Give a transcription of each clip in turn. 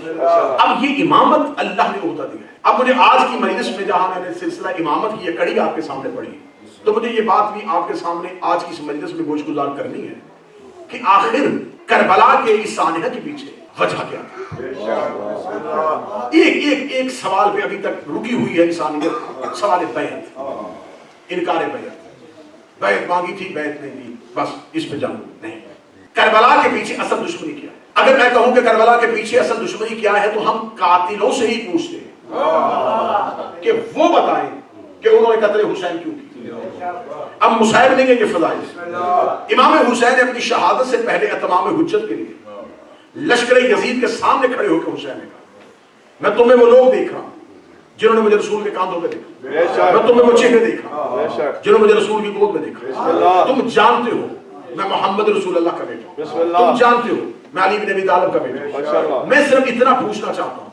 اب یہ امامت اللہ نے عہدہ دیا ہے. اب مجھے آج کی مجلس میں جہاں میں نے سلسلہ امامت کی یہ کڑی آپ کے سامنے پڑھی تو مجھے یہ بات بھی آپ کے سامنے آج کی اس مجلس میں گوش گزار کرنی ہے کہ آخر کربلا کے اس سانحہ کے پیچھے وجہ کیا تھا. ایک سوال پہ ابھی تک رکی ہوئی ہے انسانیت. سوال بیعت, انکار بیعت مانگی تھی, بیعت نہیں دی, بس اس پہ جاؤں نہیں. کربلا کے پیچھے اصل دشمنی کیا ہے؟ اگر میں کہوں کہ کربلا کے پیچھے اصل دشمنی کیا ہے تو ہم قاتلوں سے ہی پوچھتے ہیں کہ وہ بتائیں کہ انہوں نے قتل حسین کیوں کی. اب مصائب نہیں ہے یہ فضائل. امام حسین نے اپنی شہادت سے پہلے اتمام حجت کے لیے لشکر یزید کے سامنے کھڑے ہو کے حسین نے کہا میں تمہیں وہ لوگ دیکھ رہا ہوں جنہوں نے مجھے رسول کے کاندھوں پہ دیکھا, میں تمہیں وہ چہرے دیکھا جنہوں نے مجھے رسول کی گود میں دیکھا. تم جانتے ہو میں محمد رسول اللہ کا بیٹا ہوں, تم جانتے ہو میں علی بن ابی طالب کا بیٹا ہوں. میں صرف اتنا پوچھنا چاہتا ہوں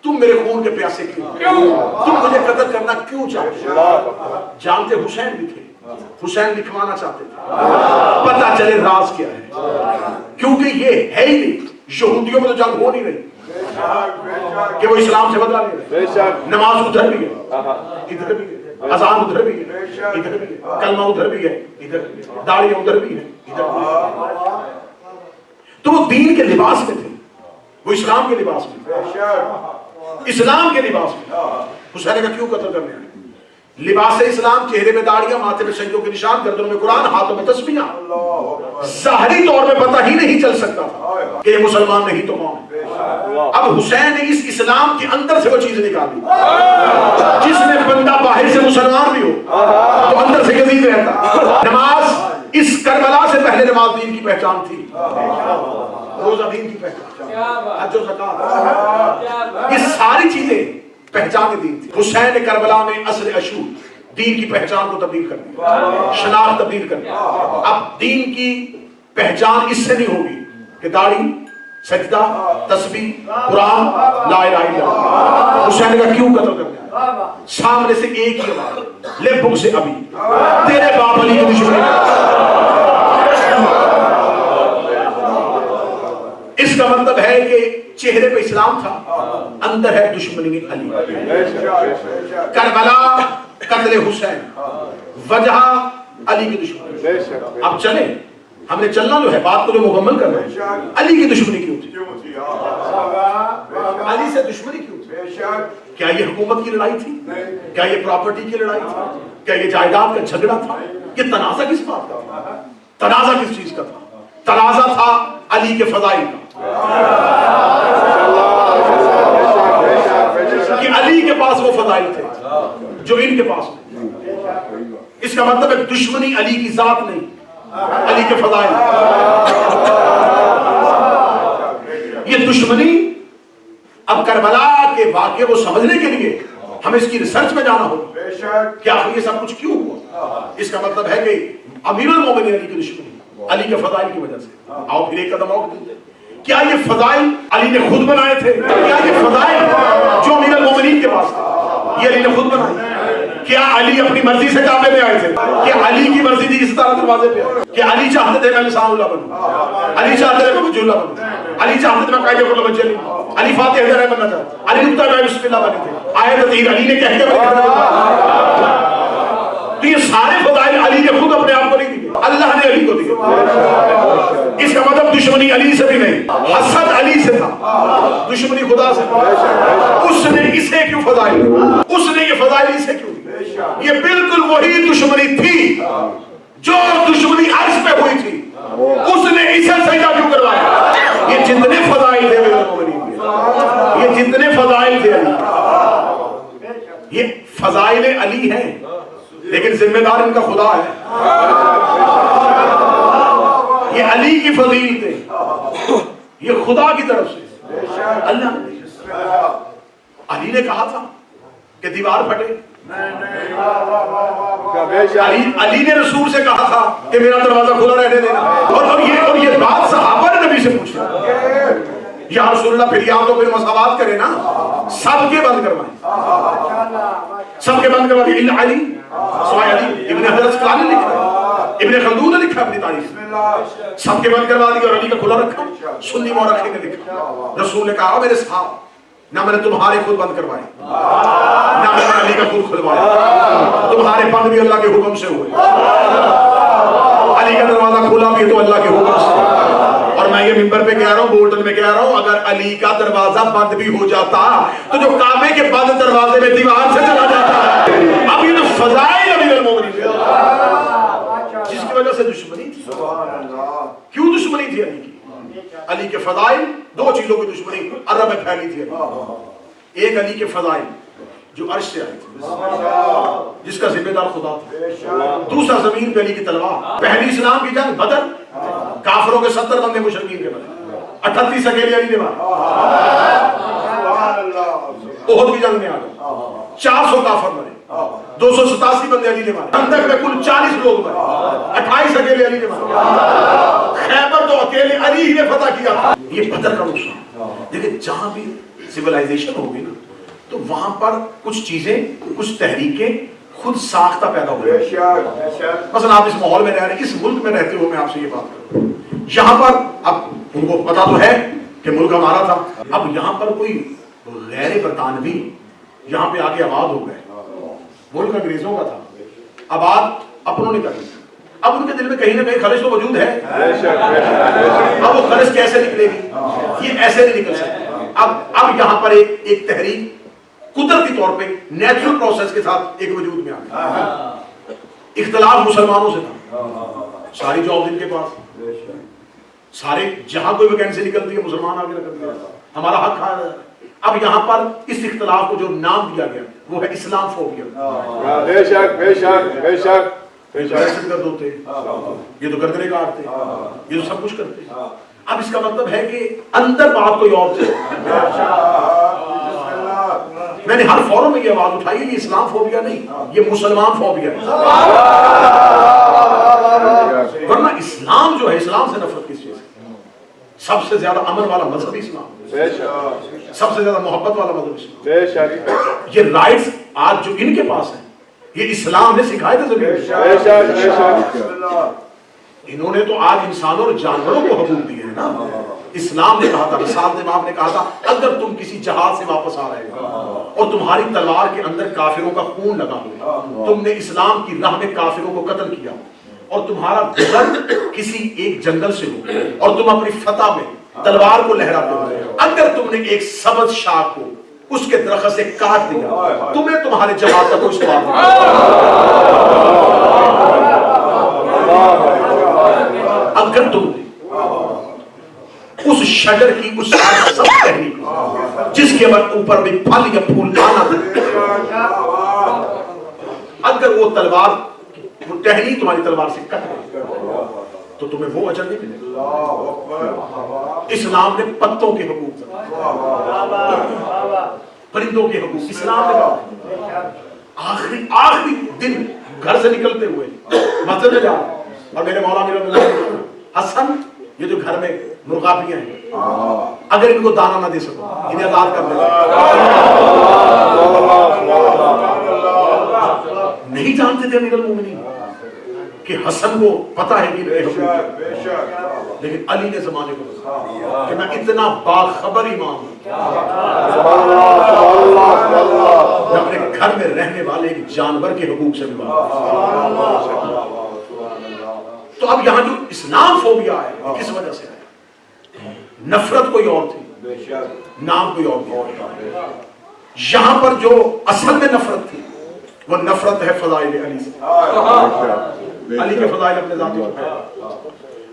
تم میرے خون کے پیاسے کیوں, تم مجھے قتل کرنا کیوں چاہتے ہو؟ جانتے حسین بھی تھے, حسین لکھوانا چاہتے تھے, پتہ چلے راز کیا ہے. کیونکہ یہ ہے ہی نہیں, یہودیوں میں تو جنگ ہو نہیں رہی کہ وہ اسلام سے بدلا لے رہے. نماز ادھر بھی ہے, ادھر بھی ہے, اذان ادھر بھی ہے, ادھر بھی ہے, کلمہ ادھر بھی ہے, ادھر بھی ہے, داڑھی ادھر بھی ہے, ادھر بھی ہے. تو وہ دین کے لباس میں تھے, وہ اسلام کے لباس میں تھے, اسلام کے لباس میں. حسین کا کیوں قتل کرنے آئے؟ لباس اسلام, چہرے میں داڑیاں, ماتھے میں سجدوں کے نشان, گردنوں میں قرآن, ہاتھوں میں تسبیحاں. ظاہری طور پہ پتہ ہی نہیں چل سکتا تھا کہ یہ مسلمان نہیں تو کون ہے. اب حسین نے اس اسلام کے اندر سے وہ چیز نکالی جس میں بندہ باہر سے مسلمان بھی ہو تو اندر سے یزید رہتا. نماز اس کربلا سے پہلے نماز دین کی پہچان تھی, روزہ دین کی پہچان, حج و زکات, یہ ساری چیزیں پہچان دین تھی. حسین نے کربلا میں عصر عشور دین کی پہچان کو تبدیل کر دیا, شناخت تبدیل کر دیا. اب دین کی پہچان اس سے نہیں ہوگی کہ داڑھی, سجدہ, تسبیح, قرآن, لا الہ الا اللہ. حسین کا کیوں قتل کر دیا؟ سامنے سے ایک ہی آواز, لے بک سے ابھی تیرے باپ علی کی دشمنی. اس کا مطلب ہے کہ چہرے پہ اسلام تھا, اندر ہے دشمنی علی. کربلا قتل حسین, وجہ علی کی دشمنی. اب چلیں, ہم نے چلنا جو ہے بات کو جو مکمل کر رہے ہیں. علی کی دشمنی کیوں تھی؟ علی سے دشمنی کیوں تھی؟ کیا یہ حکومت کی لڑائی تھی؟ کیا یہ پراپرٹی کی لڑائی تھی؟ کیا یہ جائیداد کا جھگڑا تھا؟ یہ تنازع کس بات کا تھا؟ تنازع کس چیز کا تھا؟ تنازع تھا علی کے فضائل کا, کہ علی کے پاس وہ فضائل تھے جو ان کے پاس نہیں. اس کا مطلب ہے دشمنی علی کی ذات نہیں, علی کے فضائل. یہ دشمنی اب کربلا کے واقعے کو سمجھنے کے لیے ہمیں اس کی ریسرچ میں جانا ہوگا. کیا یہ سب کچھ کیوں ہوا؟ اس کا مطلب ہے کہ امیر المومنین علی کی دشمنی علی کے فضائل کی وجہ سے. آؤ پھر ایک قدم اور دیتے. کیا یہ فضائل علی نے خود بنائے تھے؟ کیا یہ فضائل جو امیر المومنین کے پاس تھے یہ علی نے خود بنائے؟ کیا علی اپنی مرضی سے کعبے میں آئے تھے؟ کیا علی کی مرضی تھی اس طرح دروازے پہ آئے؟ کیا علی چاہتے تھے میں لسان اللہ بنوں؟ علی چاہتے تھے میں وجہ اللہ بنوں؟ علی چاہتے تھے میں قائد کل بچے نہیں؟ علی فاتح حیدر بننا چاہتا, علی نقطہ میں بسم اللہ بنے تھے, آیت تطہیر علی نے کہہ کے بنے. تو یہ سارے فضائل علی نے خود اپنے آپ کو نہیں دیے, اللہ نے علی کو دیے. اس کا مطلب دشمنی علی سے بھی نہیں, حسد علی سے تھا, دشمنی خدا سے. اس نے اسے کیوں فضائل, اس نے یہ فضائل اسے کیوں دی؟ یہ بالکل وہی دشمنی تھی جو دشمنی عرش پہ ہوئی تھی, اس نے اسے سجدہ کیوں کروایا؟ یہ جتنے فضائل تھے یہ جتنے فضائل تھے یہ فضائل علی ہیں, لیکن ذمہ دار ان کا خدا ہے. یہ علی کی فضیلت ہے, یہ خدا کی طرف سے اللہ نے. علی نے کہا تھا کہ دیوار پھٹے, علی نے رسول سے کہا تھا کہ میرا دروازہ کھلا رہنے دینا. اور یہ بات صحابہ نے نبی سے پوچھا, یا رسول اللہ پھر یا تو پھر مساوات کرے نا, سب کے بند کروائیں, سب کے بند کروائیں الا علی, سوائے علی. ابن حضرت اسقلانی نے لکھا ہے ابن خلدون نے لکھا اپنی تاریخ، سب کے بند کروا دیا اور علی کا کھلا رکھا. سنی مورخین نے لکھا رسول نے کہا میرے صاحب نہ میں نے تمہارے خود بند کروائے نہ میں نے علی کا خود کھلوایا، تمہارے بند بھی اللہ کے حکم سے ہوئے، علی کا دروازہ کھلا بھی تو اللہ کے حکم سے. اور میں یہ ممبر پہ کہہ رہا ہوں، بولٹن میں کہہ رہا ہوں، اگر علی کا دروازہ بند بھی ہو جاتا تو جو کعبے کے بند دروازے میں دیوار سے چلا جاتا ہے. اب یہ تو فضائل امیر المومنین جس کی وجہ سے دشمنی تھی. کیوں دشمنی تھی علی کی؟ علی کے فضائل، دو چیزوں کی دشمنی عرب میں پھیلی تھی. ایک علی کے فضائل جو عرش سے آئی تھی، جس کا ذمہ دار خدا تھا. دوسرا زمین پہ علی کی تلوار. پہلی اسلام کی جنگ بدر، کافروں کے 70 بندے مشرکین کے بندے، 38 اکیلے علی نے مارے. احد کی جنگ میں آ گئے، 400 کافر مرے، 287 بندے علی نے مارے. خندق میں کل 40 لوگ مرے، 28 اکیلے علی نے مارے. خیبر تو اکیلے علی ہی نے فتح کیا تھا. یہ بدر کا نقصان. دیکھیں جہاں بھی سیولائزیشن ہوگی نا تو وہاں پر کچھ چیزیں، کچھ تحریکیں خود ساختہ پیدا ہو رہی ہیں. مثلا آپ اس ماحول میں رہ رہے ہیں، اس ملک میں رہتے ہوئے میں آپ سے یہ بات کروں، یہاں پر اب ان کو پتا تو ہے کہ ملک ہمارا تھا. اب یہاں پر کوئی غیر برطانوی یہاں پہ آگے آباد ہو گئے. ملک انگریزوں کا تھا، آباد اپنوں نے کر لیا. اب ان کے دل میں کہیں نہ کہیں خلش تو موجود ہے. اب وہ خلش کیسے نکلے گی؟ یہ ایسے نہیں نکل سکتی. اب یہاں پر ایک تحریک قدرتی طور پہ نیچرل پروسیس کے ساتھ ایک وجود میں آ گئی. اختلاف مسلمانوں سے تھا، ساری جاب ان کے پاس، سارے جہاں کوئی ویکینسی نکلتی ہے مسلمان آگے رکھ دیا، ہمارا حق کھا رہا ہے. اب یہاں پر اس اختلاف کو جو نام دیا گیا وہ ہے اسلام فوبیا. بے شک بے شک بے شک. دہشت گرد ہوتے، یہ تو گردنے کاٹتے، یہ تو سب کچھ کرتے. اب اس کا مطلب ہے کہ اندر بات کوئی اور تھی. میں نے ہر فورم میں یہ آواز اٹھائی ہے، یہ اسلام فوبیا نہیں، یہ مسلمان فوبیا ہے. ورنہ اسلام جو ہے، اسلام سے نفرت کس چیز ہے؟ سب سے زیادہ امن والا مذہب اسلام، سب سے زیادہ محبت والا مذہب اسلام. یہ رائٹس آج جو ان کے پاس ہیں یہ اسلام نے سکھائے تھے زمین. انہوں نے تو آج انسانوں اور جانوروں کو حقوق دیے ہیں نا. اسلام نے کہا تھا، رسالت امام نے کہا تھا، اگر تم کسی جہاد سے واپس آ رہے ہو اور تمہاری تلوار کے اندر کافروں کا خون لگا ہو، تم نے اسلام کی راہ میں کافروں کو قتل کیا اور تمہارا گزر کسی ایک جنگل سے ہو اور تم اپنی فتح میں تلوار کو لہراتے ہو، اگر تم نے ایک سبز شاخ کو اس کے درخت سے کاٹ دیا، تمہیں تمہارے جہاد کا کوئی سوال نہیں. اگر تم نے اس شجر کی اس سب تحریک جس کے اوپر بھی پھل یا پھول آنا تھا، اگر وہ تلوار، وہ ٹہنی تمہاری تلوار سے کٹ گئی تو تمہیں وہ اجر نہیں ملے گا. اسلام نے پتوں کے حقوق دیا، پرندوں کے حقوق اسلام نے کہا. آخری دن گھر سے نکلتے ہوئے مسجد میں جا اور میرے مولا میرا حسن، یہ جو گھر میں مرغابیاں ہیں اگر ان کو دانا نہ دے سکو انہیں آزاد کر دے. نہیں جانتے تھے امیر المومنین کہ حسن کو پتا ہے کہ میرے حقوق، لیکن علی نے زمانے کو بتایا کہ میں اتنا باخبر امام ہوں، میں اپنے گھر میں رہنے والے ایک جانور کے حقوق سے بھی بات. تو اب یہاں جو اسلام فوبیا ہے کس وجہ سے ہے؟ نفرت کوئی اور تھی، نام کوئی اور تھی. یہاں پر جو اصل میں نفرت تھی وہ نفرت ہے فضائل علی سے. علی کے فضائل اپنے ذاتی اور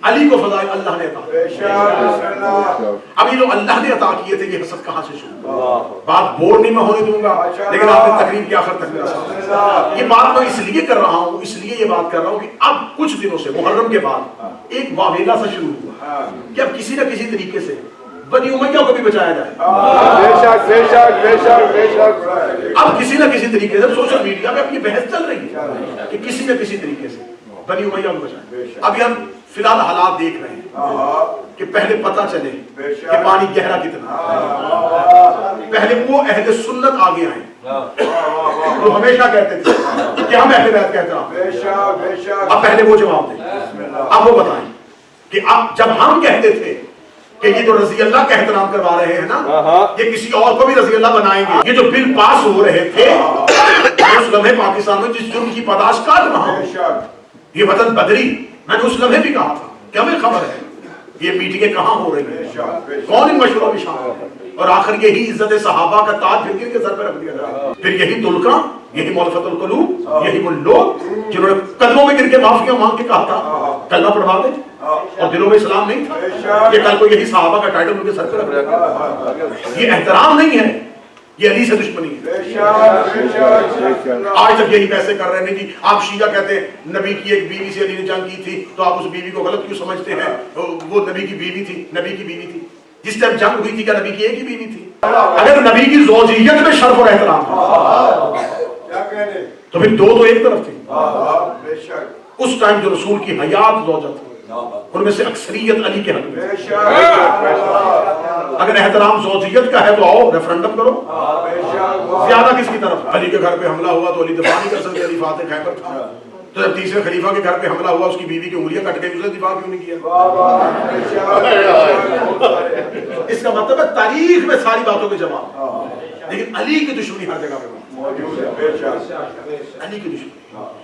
علی کو فضائل اللہ نے عطا. اب یہ جو اللہ نے عطا کیے تھے یہ حسد کہاں سے شروع؟ بات بور نہیں میں ہونے دوں گا، لیکن آپ نے تقریر کے آخر تک میرا ساتھ. یہ بات میں اس لیے کر رہا ہوں، اس لیے یہ بات کر رہا ہوں کہ اب کچھ دنوں سے محرم کے بعد ایک واویلا سا شروع ہوا کہ اب کسی نہ کسی طریقے سے بنی امیہ کو بھی بچایا جائے. بے شک بے شک بے شک بے شک. اب کسی نہ کسی طریقے سے سوشل میڈیا میں اب یہ بحث چل رہی ہے کہ کسی نہ کسی طریقے سے بنی امیہ کو بچائیں. ابھی ہم فی الحال حالات دیکھ رہے ہیں کہ پہلے پتہ چلے کہ پانی گہرا کتنا، پہلے وہ اہل سنت آگے آئیں. وہ ہمیشہ کہتے تھے کہ ہم اہل بیت کا احترام بے شک بے شک اب پہلے وہ جواب دیں اب وہ بتائیں کہ اب جب ہم کہتے تھے کہ یہ جو رضی اللہ کا احترام کروا رہے ہیں نا یہ کسی اور کو بھی رضی اللہ بنائیں گے یہ جو بل پاس ہو رہے تھے اس لمحے پاکستان میں جس جرم کی پاداش کاٹ رہا ہوں بے شک یہ وطن بدری میں نے اس لمحے بھی کہا تھا کہ ہمیں خبر ہے یہ میٹنگیں کہاں ہو رہی ہیں کون ان مشوروں میں شامل ہے اور آخر یہی عزت صحابہ کا تاج پھر کے سر پہ رکھ دیا جائے پھر یہی تلقاں یہی مولفت القلوب یہی وہ لوگ جنہوں نے قدموں میں گر کے معافیاں مانگ کے کہا تھا کلمہ پڑھوا دے اور دلوں میں اسلام نہیں تھا یہ کل کو یہی صحابہ کا ٹائٹل ان کے سر پہ رکھ دیا یہ احترام نہیں ہے یہ علی سے دشمنی ہے آج تک یہی پیسے کر رہے ہیں جی آپ شیعہ کہتے ہیں نبی کی ایک بیوی سے علی نے جنگ کی تھی تو آپ اس بیوی کو غلط کیوں سمجھتے ہیں وہ نبی کی بیوی تھی نبی کی بیوی تھی جس ٹائم جنگ ہوئی تھی کیا نبی کی ایک ہی بیوی تھی اگر نبی کی زوجیت میں شرف اور احترام تھا تو پھر دو تو ایک طرف تھی اس ٹائم جو رسول کی حیات زوجہ تھی ان میں سے اکثریت علی کے حق میں اگر احترام زوجیت کا ہے تو آؤ ریفرنڈم کرو زیادہ کس کی طرف علی کے گھر پہ حملہ ہوا تو علی دفاع نہیں کر سکتے علی فاتح خیبر تھا تو جب تیسرے خلیفہ کے گھر پہ حملہ ہوا اس کی بیوی کی انگلیاں کٹ گئی اس نے دفاع کیوں نہیں کیا اس کا مطلب ہے تاریخ میں ساری باتوں کے جواب لیکن علی کی دشمنی ہر جگہ پہ علی کی دشمنی